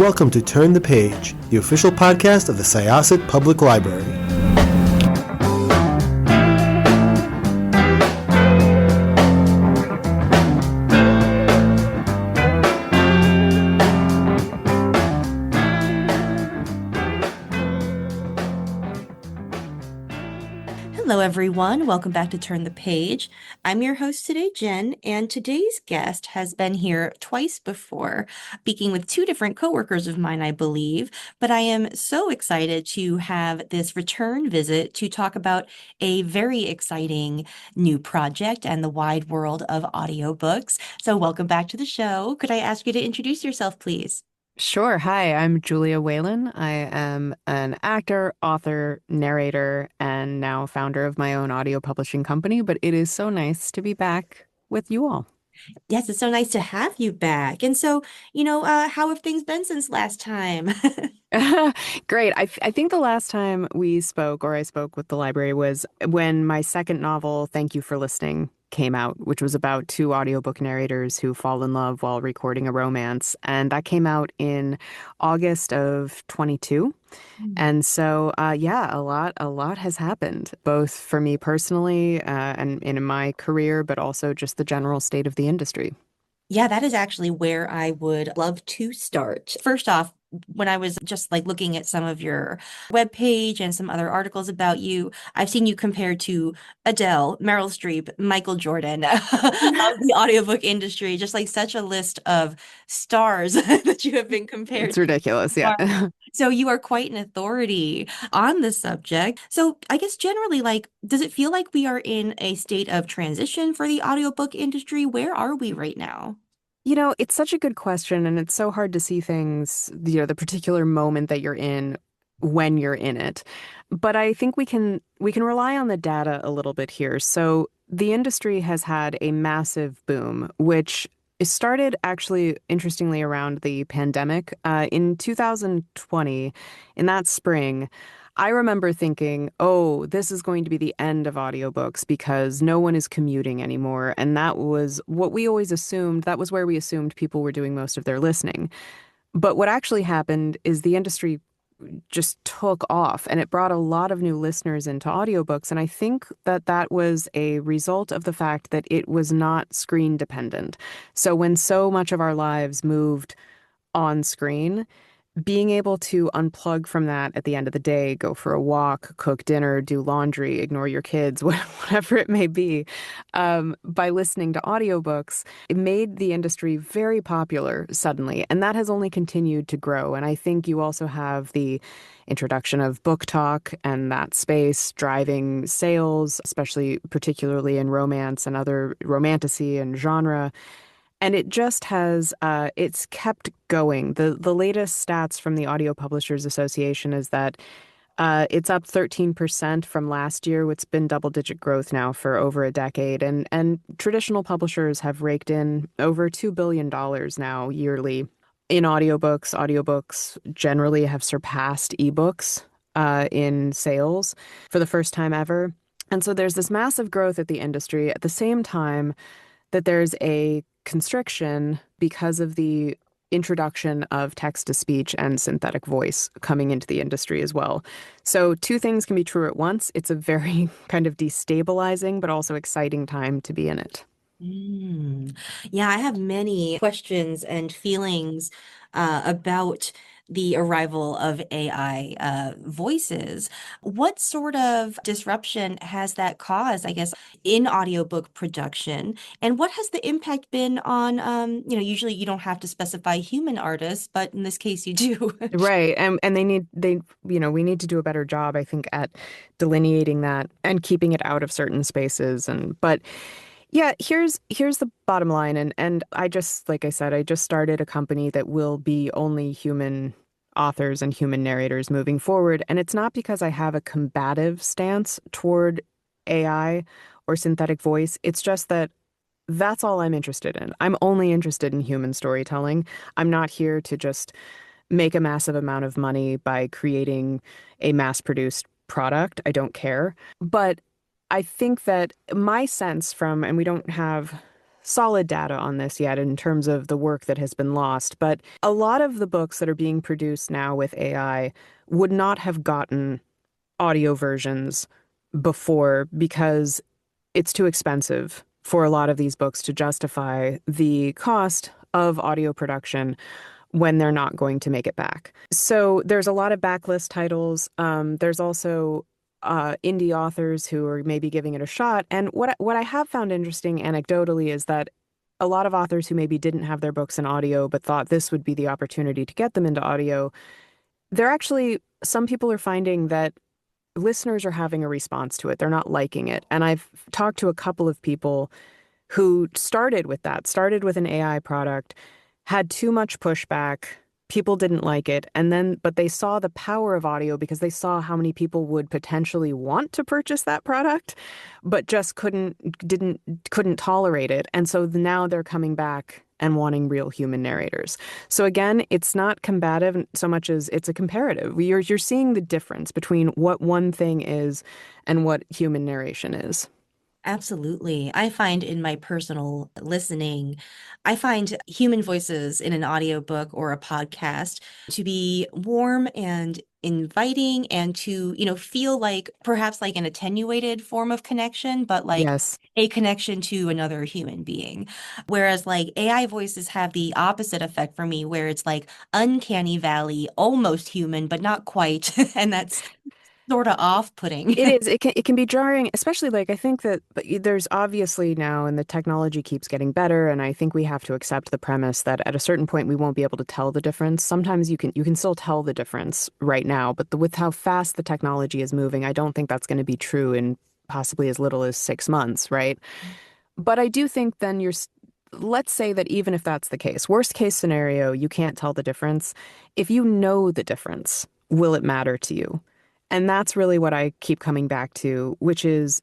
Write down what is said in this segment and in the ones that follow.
welcome to Turn the Page, the official podcast of the Syosset Public Library. Hello, everyone. Welcome back to Turn the Page. I'm your host today, Jen, and today's guest has been here twice before, speaking with two different coworkers of mine, I believe. But I am so excited to have this return visit to talk about a very exciting new project and the wide world of audiobooks. So welcome back to the show. Could I ask you to introduce yourself, please? Sure. Hi, I'm Julia Whelan. I am an actor, author, narrator, and now founder of my own audio publishing company. But it is so nice to be back with you all. Yes, it's so nice to have you back. And so, how have things been since last time? Great. I think the last time we spoke, or I spoke with the library, was when my second novel, Thank You for Listening, came out, which was about two audiobook narrators who fall in love while recording a romance. And that came out in August of 22. And so, yeah, a lot has happened, both for me personally, and in my career, but also just the general state of the industry. Yeah, that is actually where I would love to start. First off, when I was just like looking at some of your webpage and some other articles about you, I've seen you compared to Adele, Meryl Streep, Michael Jordan of the audiobook industry, just like such a list of stars that you have been compared It's to. ridiculous. Yeah. So you are quite an authority on this subject. So I guess generally, like, does it feel like we are in a state of transition for the audiobook industry? Where are we right now? It's such a good question, and it's so hard to see things, the particular moment that you're in when you're in it. But I think we can rely on the data a little bit here. So the industry has had a massive boom, which it started actually interestingly around the pandemic. In 2020, in that spring, I remember thinking, oh, this is going to be the end of audiobooks because no one is commuting anymore. And that was what we always assumed. That was where we assumed people were doing most of their listening. But what actually happened is the industry just took off and it brought a lot of new listeners into audiobooks. And I think that that was a result of the fact that it was not screen dependent. So when so much of our lives moved on screen, being able to unplug from that at the end of the day, go for a walk, cook dinner, do laundry, ignore your kids, whatever it may be, by listening to audiobooks, it made the industry very popular suddenly. And that has only continued to grow. And I think you also have the introduction of book talk and that space driving sales, especially particularly in romance and other romantasy and genre. And it just has, it's kept going. The latest stats from the Audio Publishers Association is that it's up 13% from last year. It's been double-digit growth now for over a decade. And traditional publishers have raked in over $2 billion now yearly in audiobooks. Audiobooks generally have surpassed ebooks in sales for the first time ever. And so there's this massive growth at the industry at the same time that there's a constriction because of the introduction of text-to-speech and synthetic voice coming into the industry as well. So two things can be true at once. It's a very kind of destabilizing but also exciting time to be in it. Mm. Yeah, I have many questions and feelings about the arrival of AI voices. What sort of disruption has that caused, I guess, in audiobook production? And what has the impact been on, usually you don't have to specify human artists, but in this case you do. Right. And we need to do a better job, I think, at delineating that and keeping it out of certain spaces. But yeah, here's the bottom line. And I just, like I said, I just started a company that will be only human authors and human narrators moving forward. And it's not because I have a combative stance toward AI or synthetic voice. It's just that that's all I'm interested in. I'm only interested in human storytelling. I'm not here to just make a massive amount of money by creating a mass-produced product. I don't care. But I think that my sense from, and we don't have solid data on this yet in terms of the work that has been lost, but a lot of the books that are being produced now with AI would not have gotten audio versions before because it's too expensive for a lot of these books to justify the cost of audio production when they're not going to make it back. So there's a lot of backlist titles. There's also indie authors who are maybe giving it a shot. And what I have found interesting anecdotally is that a lot of authors who maybe didn't have their books in audio but thought this would be the opportunity to get them into audio, they're actually, some people are finding that listeners are having a response to it. They're not liking it. And I've talked to a couple of people who started with that, started with an AI product, had too much pushback. People didn't like it. And then, but they saw the power of audio because they saw how many people would potentially want to purchase that product, but just couldn't tolerate it. And so now they're coming back and wanting real human narrators. So again, it's not combative so much as it's a comparative. You're seeing the difference between what one thing is and what human narration is. Absolutely. I find in my personal listening, I find human voices in an audiobook or a podcast to be warm and inviting and to, feel like perhaps like an attenuated form of connection, but like Yes. a connection to another human being. Whereas like AI voices have the opposite effect for me, where it's like uncanny valley, almost human, but not quite. And that's sort of off-putting. It is. It can be jarring, especially like I think that but there's obviously now, and the technology keeps getting better, and I think we have to accept the premise that at a certain point we won't be able to tell the difference. Sometimes you can still tell the difference right now, but with how fast the technology is moving, I don't think that's going to be true in possibly as little as 6 months, right? But I do think then let's say that even if that's the case, worst case scenario, you can't tell the difference. If you know the difference, will it matter to you? And that's really what I keep coming back to, which is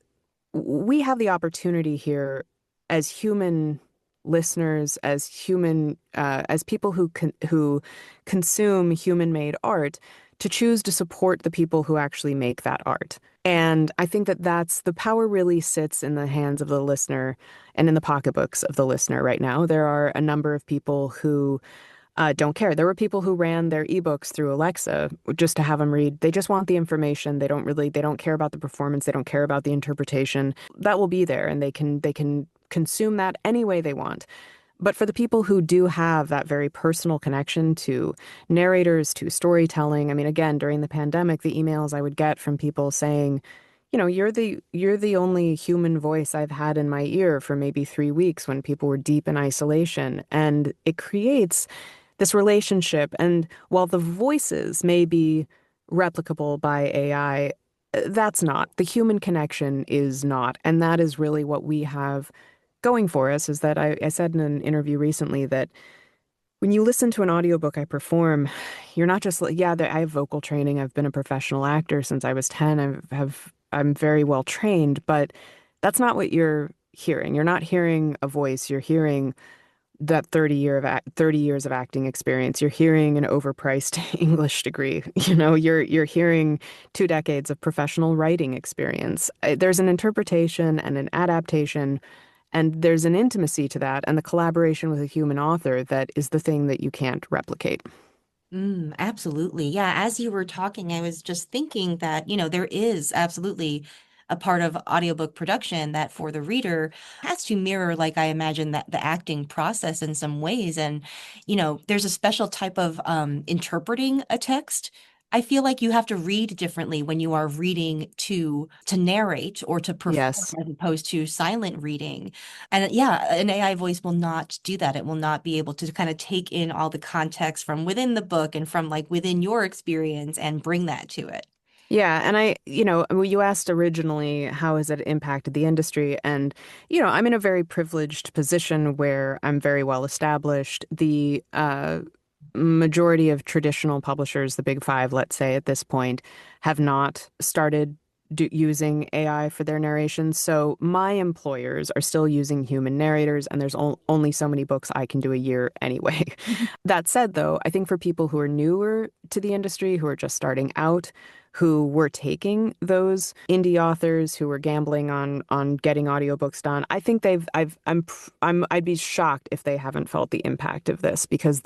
we have the opportunity here as human listeners, as people who consume human-made art, to choose to support the people who actually make that art. And I think that that's the power really sits in the hands of the listener and in the pocketbooks of the listener right now. There are a number of people who don't care. There were people who ran their ebooks through Alexa just to have them read. They just want the information. They don't care about the performance. They don't care about the interpretation. That will be there, and they can consume that any way they want. But for the people who do have that very personal connection to narrators, to storytelling, I mean, again, during the pandemic, the emails I would get from people saying, you're the only human voice I've had in my ear for maybe 3 weeks when people were deep in isolation. And it creates this relationship. And while the voices may be replicable by AI, that's not. The human connection is not. And that is really what we have going for us, is that I said in an interview recently that when you listen to an audiobook I perform, you're not just like, yeah, I have vocal training. I've been a professional actor since I was 10. I'm very well trained, but that's not what you're hearing. You're not hearing a voice. You're hearing that 30 years of acting experience. You're hearing an overpriced English degree. You're hearing 2 decades of professional writing experience. There's an interpretation and an adaptation, and there's an intimacy to that, and the collaboration with a human author that is the thing that you can't replicate. Absolutely. Yeah. As you were talking, I was just thinking that, there is absolutely a part of audiobook production that for the reader has to mirror, like I imagine that the acting process in some ways. And, there's a special type of interpreting a text. I feel like you have to read differently when you are reading to narrate or to perform Yes. as opposed to silent reading. And yeah, an AI voice will not do that. It will not be able to kind of take in all the context from within the book and from like within your experience and bring that to it. Yeah, and you asked originally, how has it impacted the industry? And, I'm in a very privileged position where I'm very well established. The majority of traditional publishers, the big five, let's say at this point, have not started using AI for their narrations. So my employers are still using human narrators, and there's only so many books I can do a year anyway. That said, though, I think for people who are newer to the industry, who are just starting out, who were taking those indie authors who were gambling on getting audiobooks done. I think I'd be shocked if they haven't felt the impact of this, because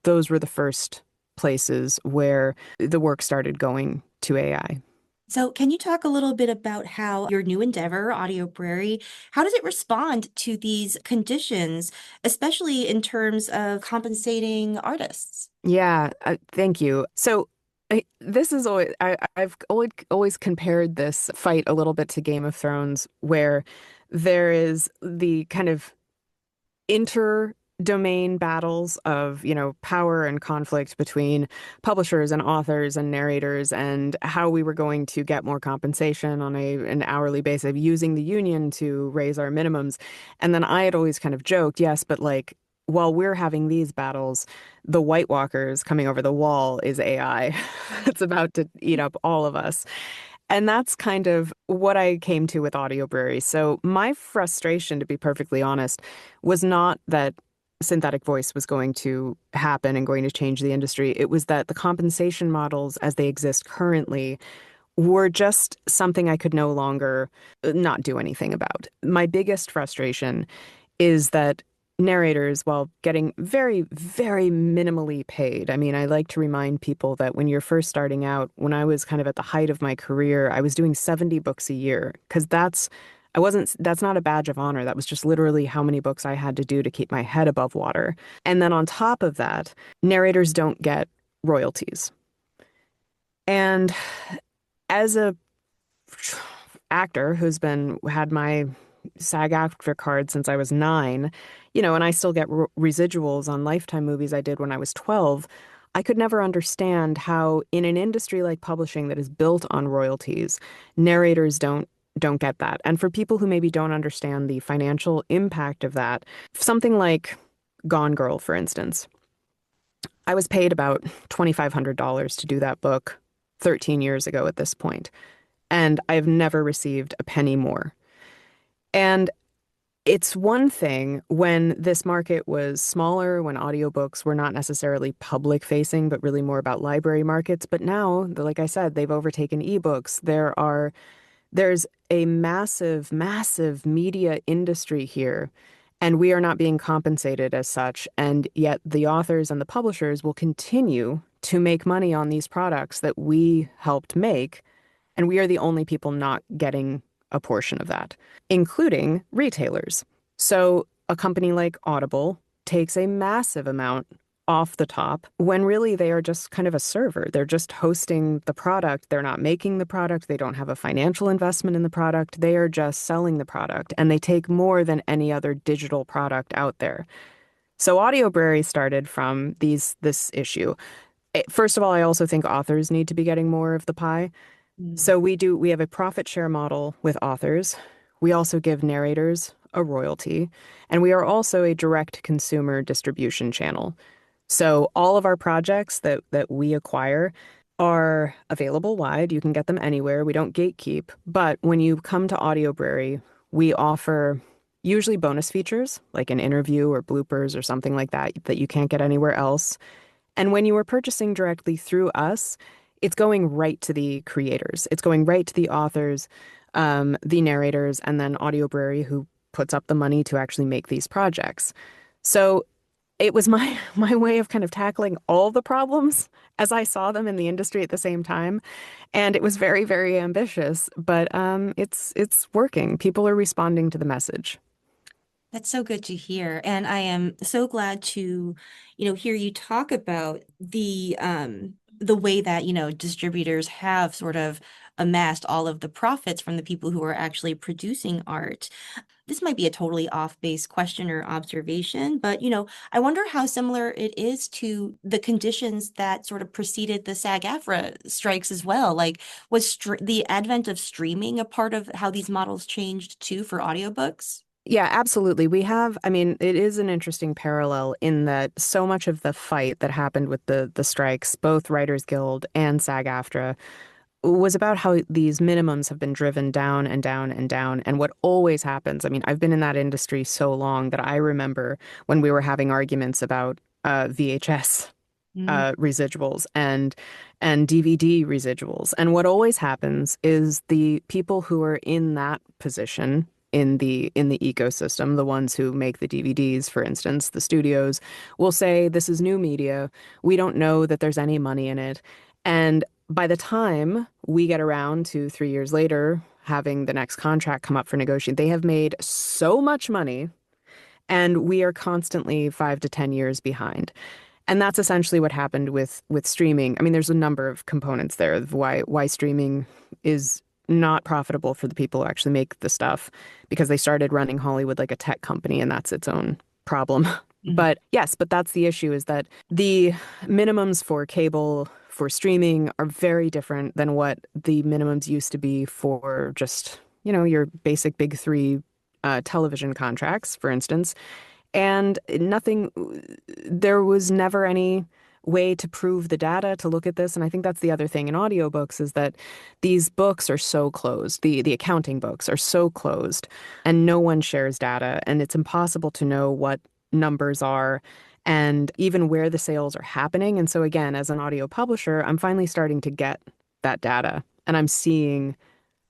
those were the first places where the work started going to AI. So can you talk a little bit about how your new endeavor, Audiobrary, how does it respond to these conditions, especially in terms of compensating artists? Yeah, thank you. So this is always I've always compared this fight a little bit to Game of Thrones, where there is the kind of inter-domain battles of, power and conflict between publishers and authors and narrators, and how we were going to get more compensation on an hourly basis, using the union to raise our minimums. And then I had always kind of joked, yes, but like, while we're having these battles, the White Walkers coming over the wall is AI. It's about to eat up all of us. And that's kind of what I came to with Audiobrary. So my frustration, to be perfectly honest, was not that synthetic voice was going to happen and going to change the industry. It was that the compensation models as they exist currently were just something I could no longer not do anything about. My biggest frustration is that narrators, while getting very, very minimally paid. I mean, I like to remind people that when you're first starting out, when I was kind of at the height of my career, I was doing 70 books a year, because that's not a badge of honor. That was just literally how many books I had to do to keep my head above water. And then on top of that, narrators don't get royalties. And as a actor who's had my SAG-AFTRA card since I was 9, and I still get residuals on Lifetime movies I did when I was 12. I could never understand how, in an industry like publishing that is built on royalties, narrators don't get that. And for people who maybe don't understand the financial impact of that, something like Gone Girl, for instance, I was paid about $2,500 to do that book 13 years ago at this point, and I've never received a penny more. And it's one thing when this market was smaller, when audiobooks were not necessarily public facing, but really more about library markets. But now, like I said, they've overtaken ebooks. There's a massive, massive media industry here, and we are not being compensated as such. And yet the authors and the publishers will continue to make money on these products that we helped make. And we are the only people not getting a portion of that, including retailers. So a company like Audible takes a massive amount off the top, when really they are just kind of a server. They're just hosting the product. They're not making the product. They don't have a financial investment in the product. They are just selling the product, and they take more than any other digital product out there. So Audiobrary started from this issue. First of all, I also think authors need to be getting more of the pie. So we have a profit share model with authors. We also give narrators a royalty, and we are also a direct consumer distribution channel. So all of our projects that we acquire are available wide. You can get them anywhere. We don't gatekeep. But when you come to Audiobrary, we offer usually bonus features like an interview or bloopers or something like that you can't get anywhere else. And when you are purchasing directly through us, it's going right to the creators. It's going right to the authors, the narrators, and then Audiobrary, who puts up the money to actually make these projects. So it was my way of kind of tackling all the problems as I saw them in the industry at the same time. And it was very, very ambitious, but it's working. People are responding to the message. That's so good to hear. And I am so glad to, hear you talk about the way that, distributors have sort of amassed all of the profits from the people who are actually producing art. This might be a totally off-base question or observation, but I wonder how similar it is to the conditions that sort of preceded the SAG-AFTRA strikes as well. Like, was the advent of streaming a part of how these models changed too for audiobooks? Yeah, absolutely. It is an interesting parallel in that so much of the fight that happened with the strikes, both Writers Guild and SAG-AFTRA, was about how these minimums have been driven down and down and down. And what always happens, I've been in that industry so long that I remember when we were having arguments about VHS Mm. residuals and DVD residuals. And what always happens is the people who are in that position in the ecosystem, the ones who make the DVDs, for instance, the studios, will say, this is new media. We don't know that there's any money in it. And by the time we get around to 3 years later, having the next contract come up for negotiation, they have made so much money and we are constantly 5 to 10 years behind. And that's essentially what happened with streaming. I mean, there's a number of components there of why streaming is not profitable for the people who actually make the stuff because they started running Hollywood like a tech company, and that's its own problem. Mhm. But yes, but that's the issue is that the minimums for cable for streaming are very different than what the minimums used to be for just, your basic big three television contracts, for instance. And there was never any way to prove the data to look at this. And I think that's the other thing in audiobooks is that these books are so closed. The accounting books are so closed and no one shares data. And it's impossible to know what numbers are and even where the sales are happening. And so again, as an audio publisher, I'm finally starting to get that data and I'm seeing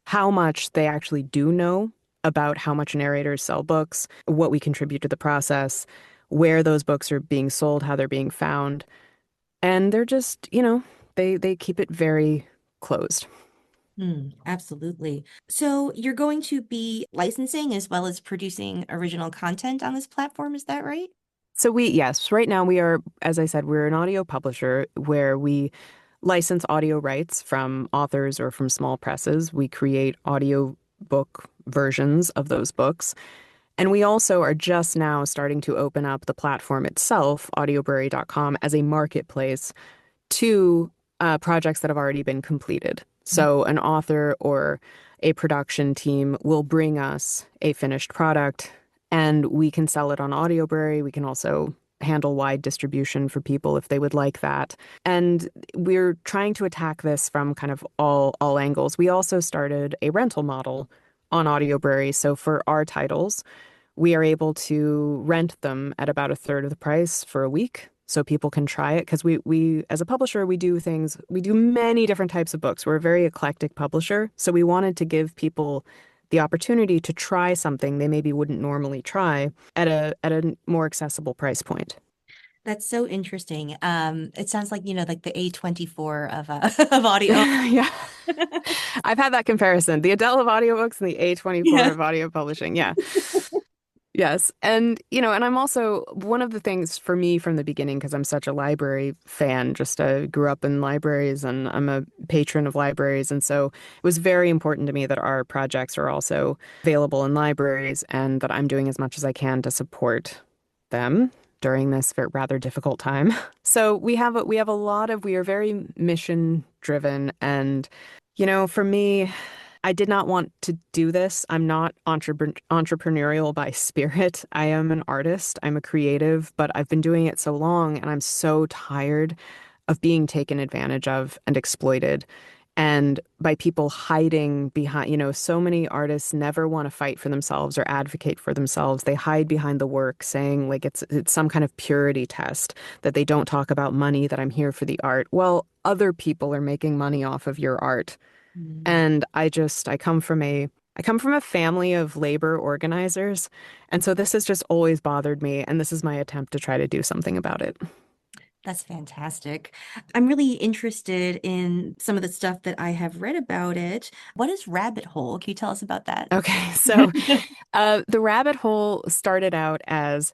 how much they actually do know about how much narrators sell books, what we contribute to the process, where those books are being sold, how they're being found. And they're just, they keep it very closed. Absolutely. So you're going to be licensing as well as producing original content on this platform, is that right? So yes, right now we are, as I said, we're an audio publisher where we license audio rights from authors or from small presses. We create audio book versions of those books. And we also are just now starting to open up the platform itself, audiobrary.com, as a marketplace to projects that have already been completed. So an author or a production team will bring us a finished product and we can sell it on Audiobrary. We can also handle wide distribution for people if they would like that. And we're trying to attack this from kind of all angles. We also started a rental model on Audiobrary. So for our titles, we are able to rent them at about a third of the price for a week so people can try it. Because we, as a publisher, we do many different types of books. We're a very eclectic publisher. So we wanted to give people the opportunity to try something they maybe wouldn't normally try at a more accessible price point. That's so interesting. It sounds like, like the A24 of of audio. Yeah. I've had that comparison. The Adele of audiobooks and the A24 Yeah. of audio publishing. Yeah. Yes. And, and I'm also one of the things for me from the beginning, because I'm such a library fan, just grew up in libraries and I'm a patron of libraries. And so it was very important to me that our projects are also available in libraries and that I'm doing as much as I can to support them during this rather difficult time. So we are very mission driven. And, for me, I did not want to do this. I'm not entrepreneurial by spirit. I am an artist. I'm a creative, but I've been doing it so long and I'm so tired of being taken advantage of and exploited. And by people hiding behind, so many artists never want to fight for themselves or advocate for themselves. They hide behind the work, saying like it's some kind of purity test, that they don't talk about money, that I'm here for the art. Well, other people are making money off of your art. Mm. And I come from a family of labor organizers. And so this has just always bothered me. And this is my attempt to try to do something about it. That's fantastic. I'm really interested in some of the stuff that I have read about it. What is Rabbit Hole? Can you tell us about that? Okay, so the rabbit hole started out as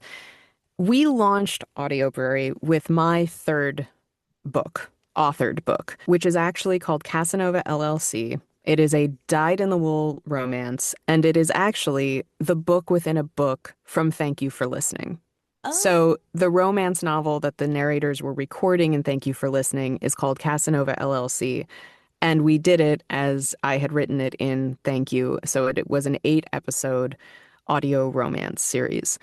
we launched Audiobrary with my third authored book, which is actually called Casanova LLC. It is a dyed-in-the-wool romance, and it is actually the book within a book from Thank You for Listening. Oh. So the romance novel that the narrators were recording in Thank You for Listening is called Casanova LLC. And we did it as I had written it in Thank You. So it was an 8-episode audio romance series.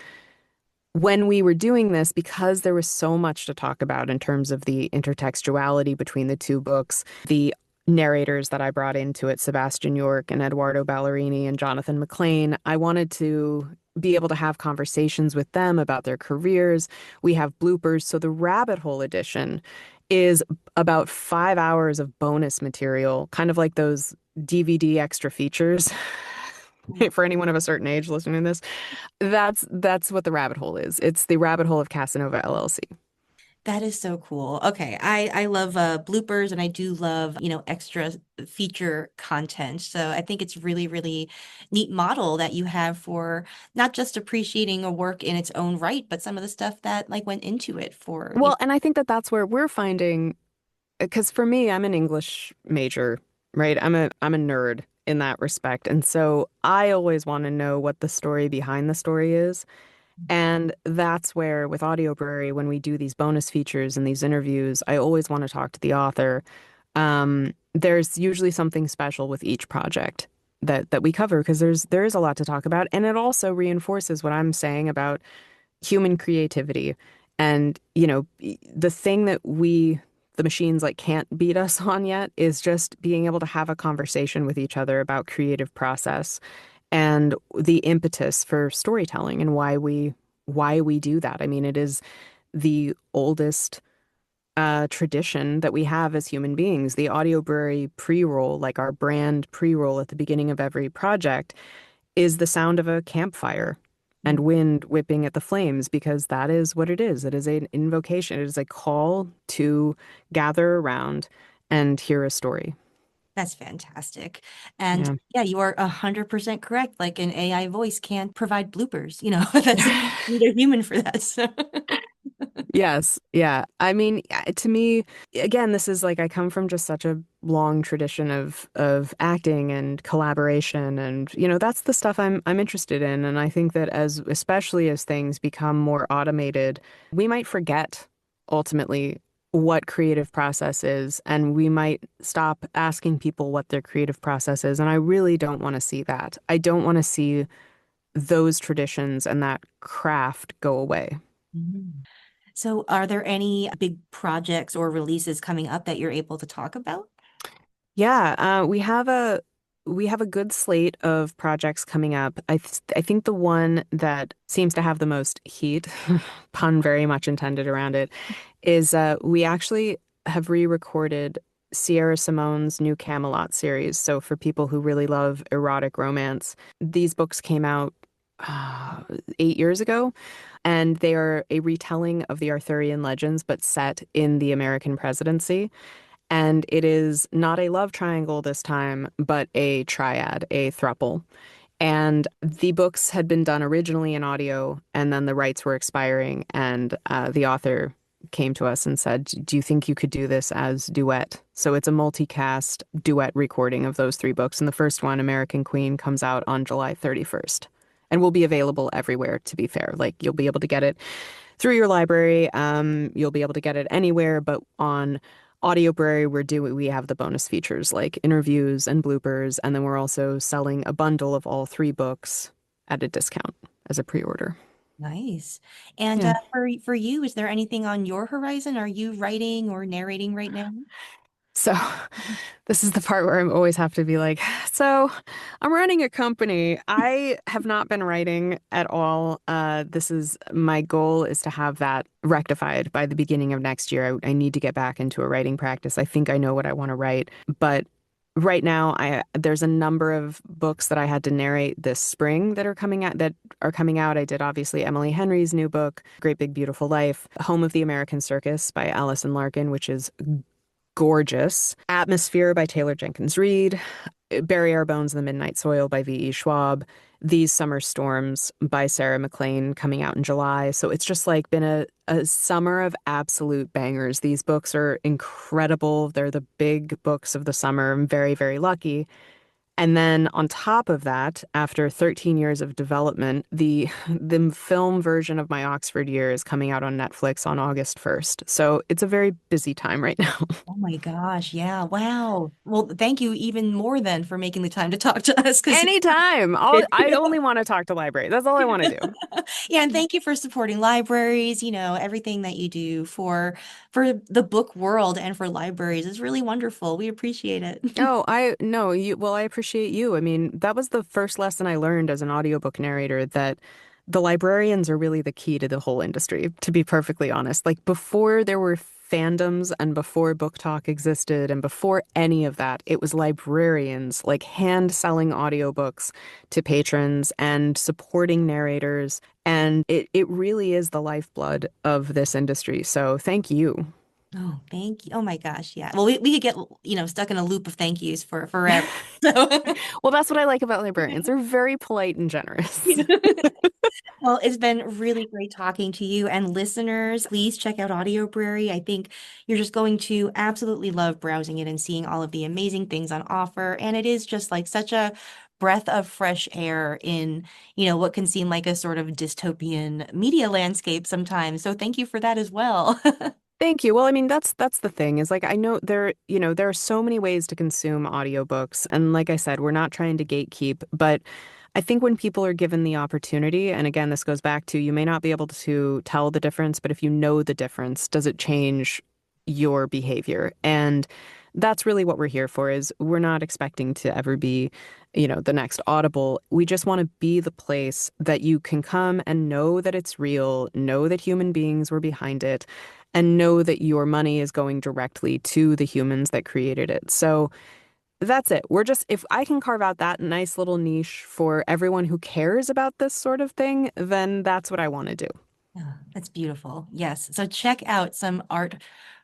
When we were doing this, because there was so much to talk about in terms of the intertextuality between the two books, the narrators that I brought into it, Sebastian York and Eduardo Ballerini and Jonathan McLean, I wanted to be able to have conversations with them about their careers. We have bloopers. So the rabbit hole edition is about 5 hours of bonus material, kind of like those DVD extra features. For anyone of a certain age listening to this, that's what the rabbit hole is. It's the rabbit hole of Casanova LLC. That is so cool. Okay, I love bloopers and I do love, extra feature content. So I think it's really, really neat model that you have for not just appreciating a work in its own right, but some of the stuff that like went into it for, Well, and I think that that's where we're finding, because for me, I'm an English major, right? I'm a nerd in that respect. And so I always want to know what the story behind the story is. And that's where with Audiobrary, when we do these bonus features and these interviews, I always want to talk to the author. There's usually something special with each project that we cover because there is a lot to talk about. And it also reinforces what I'm saying about human creativity. And, the thing that the machines like can't beat us on yet is just being able to have a conversation with each other about creative process and the impetus for storytelling and why we do that. I mean, it is the oldest tradition that we have as human beings. The Audiobrary pre-roll, like our brand pre-roll at the beginning of every project, is the sound of a campfire and wind whipping at the flames because that is what it is. It is an invocation. It is a call to gather around and hear a story. That's fantastic. And Yeah. yeah, you are 100% correct. Like an AI voice can't provide bloopers, that's you need a human for that. So. Yes. Yeah. I mean, to me, again, this is like I come from just such a long tradition of acting and collaboration and that's the stuff I'm interested in and I think that especially as things become more automated, we might forget ultimately what creative process is and we might stop asking people what their creative process is and I really don't want to see that. I don't want to see those traditions and that craft go away. Mhm. So are there any big projects or releases coming up that you're able to talk about? Yeah, we have a good slate of projects coming up. I think the one that seems to have the most heat, pun very much intended around it, is we actually have re-recorded Sierra Simone's new Camelot series. So for people who really love erotic romance, these books came out 8 years ago, and they are a retelling of the Arthurian legends, but set in the American presidency. And it is not a love triangle this time, but a triad, a throuple. And the books had been done originally in audio, and then the rights were expiring. And the author came to us and said, "Do you think you could do this as duet?" So it's a multicast duet recording of those three books. And the first one, American Queen, comes out on July 31st and will be available everywhere, to be fair. Like you'll be able to get it through your library. You'll be able to get it anywhere, but on Audiobrary, we have the bonus features like interviews and bloopers, and then we're also selling a bundle of all three books at a discount as a pre-order. Nice. And Yeah. for you, is there anything on your horizon? Are you writing or narrating right now? So this is the part where I always have to be like, so I'm running a company. I have not been writing at all. This is my goal is to have that rectified by the beginning of next year. I need to get back into a writing practice. I think I know what I want to write, but right now there's a number of books that I had to narrate this spring that are coming out. I did obviously Emily Henry's new book, Great Big Beautiful Life, Home of the American Circus by Allison Larkin, which is gorgeous. Atmosphere by Taylor Jenkins Reid. Bury Our Bones in the Midnight Soil by V.E. Schwab. These Summer Storms by Sarah McLean coming out in July. So it's just like been a summer of absolute bangers. These books are incredible. They're the big books of the summer. I'm very, very lucky. And then on top of that, after 13 years of development, the film version of my Oxford year is coming out on Netflix on August 1st. So it's a very busy time right now. Oh my gosh, yeah. Wow. Well, thank you even more then for making the time to talk to us because Anytime. I only want to talk to library. That's all I want to do. yeah, and thank you for supporting libraries, everything that you do for the book world and for libraries is really wonderful. We appreciate it. Oh, I no, you well, I appreciate you. I mean, that was the first lesson I learned as an audiobook narrator that the librarians are really the key to the whole industry, to be perfectly honest. Like before there were fandoms and before Book Talk existed and before any of that, it was librarians like hand selling audiobooks to patrons and supporting narrators. And it really is the lifeblood of this industry. So thank you. Oh, thank you. Oh my gosh, yeah. Well, we could get, stuck in a loop of thank yous for forever. So Well, that's what I like about librarians. They're very polite and generous. Well, it's been really great talking to you. And listeners, please check out Audiobrary. I think you're just going to absolutely love browsing it and seeing all of the amazing things on offer. And it is just like such a breath of fresh air in, what can seem like a sort of dystopian media landscape sometimes. So thank you for that as well. Thank you. Well, I mean, that's the thing is like I know there are so many ways to consume audiobooks. And like I said, we're not trying to gatekeep, but I think when people are given the opportunity, and again, this goes back to you may not be able to tell the difference, but if you know the difference, does it change your behavior? And that's really what we're here for is we're not expecting to ever be, the next Audible. We just want to be the place that you can come and know that it's real, know that human beings were behind it, and know that your money is going directly to the humans that created it. So that's it. If I can carve out that nice little niche for everyone who cares about this sort of thing, then that's what I want to do. Oh, that's beautiful. Yes. So check out some art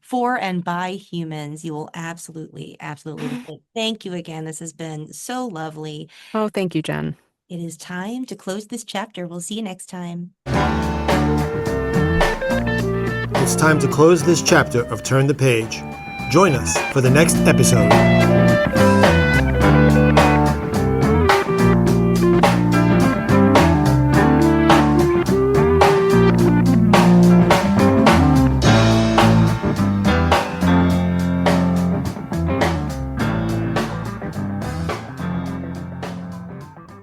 for and by humans. You will absolutely, absolutely love it. Thank you again. This has been so lovely. Oh, thank you, Jen. It is time to close this chapter. We'll see you next time. It's time to close this chapter of Turn the Page. Join us for the next episode.